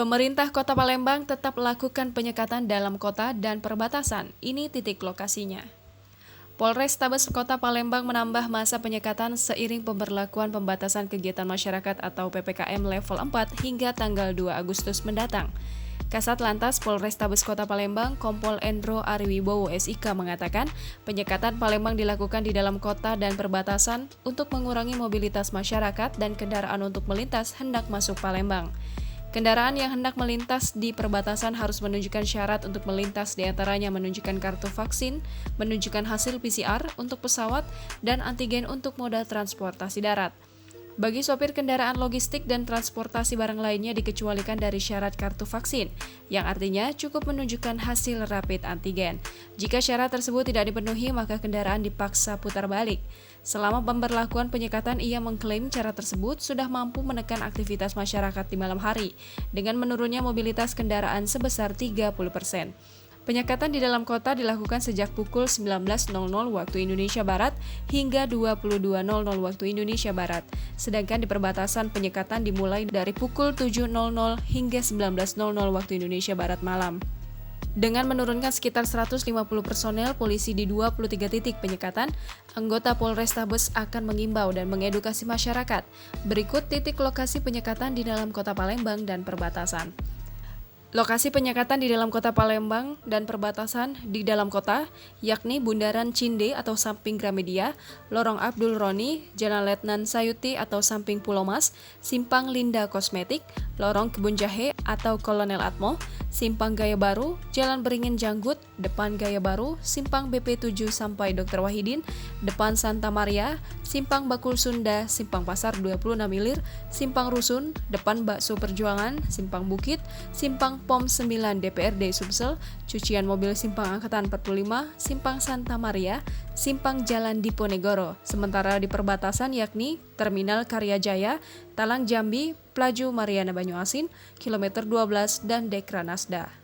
Pemerintah Kota Palembang tetap lakukan penyekatan dalam kota dan perbatasan. Ini titik lokasinya. Polrestabes Kota Palembang menambah masa penyekatan seiring pemberlakuan pembatasan kegiatan masyarakat atau PPKM level 4 hingga tanggal 2 Agustus mendatang. Kasat Lantas Polrestabes Kota Palembang, Kompol Endro Ariwibowo SIK mengatakan, penyekatan Palembang dilakukan di dalam kota dan perbatasan untuk mengurangi mobilitas masyarakat dan kendaraan untuk melintas hendak masuk Palembang. Kendaraan yang hendak melintas di perbatasan harus menunjukkan syarat untuk melintas, diantaranya menunjukkan kartu vaksin, menunjukkan hasil PCR untuk pesawat, dan antigen untuk moda transportasi darat. Bagi sopir kendaraan logistik dan transportasi barang lainnya dikecualikan dari syarat kartu vaksin, yang artinya cukup menunjukkan hasil rapid antigen. Jika syarat tersebut tidak dipenuhi, maka kendaraan dipaksa putar balik. Selama pemberlakuan penyekatan, ia mengklaim cara tersebut sudah mampu menekan aktivitas masyarakat di malam hari, dengan menurunnya mobilitas kendaraan sebesar 30%. Penyekatan di dalam kota dilakukan sejak pukul 19.00 waktu Indonesia Barat hingga 22.00 waktu Indonesia Barat. Sedangkan di perbatasan penyekatan dimulai dari pukul 7.00 hingga 19.00 waktu Indonesia Barat malam. Dengan menurunkan sekitar 150 personel polisi di 23 titik penyekatan, anggota Polrestabes akan mengimbau dan mengedukasi masyarakat. Berikut titik lokasi penyekatan di dalam kota Palembang dan perbatasan. Lokasi penyekatan di dalam kota Palembang dan perbatasan di dalam kota, yakni Bundaran Cinde atau samping Gramedia, Lorong Abdul Roni, Jalan Letnan Sayuti atau samping Pulau Mas, Simpang Linda Kosmetik, Lorong Kebun Jahe atau Kolonel Atmo, Simpang Gaya Baru, Jalan Beringin Janggut, depan Gaya Baru, Simpang BP 7 sampai Dr. Wahidin, depan Santa Maria, Simpang Bakul Sunda, Simpang Pasar 26 Ilir, Simpang Rusun, depan Bakso Perjuangan, Simpang Bukit, Simpang POM 9 DPRD Sumsel, Cucian Mobil Simpang Angkatan 45, Simpang Santa Maria, Simpang Jalan Diponegoro. Sementara di perbatasan yakni Terminal Karyajaya, Talang Jambi, Plaju Mariana Banyuasin, Kilometer 12 dan Dekra Nasda.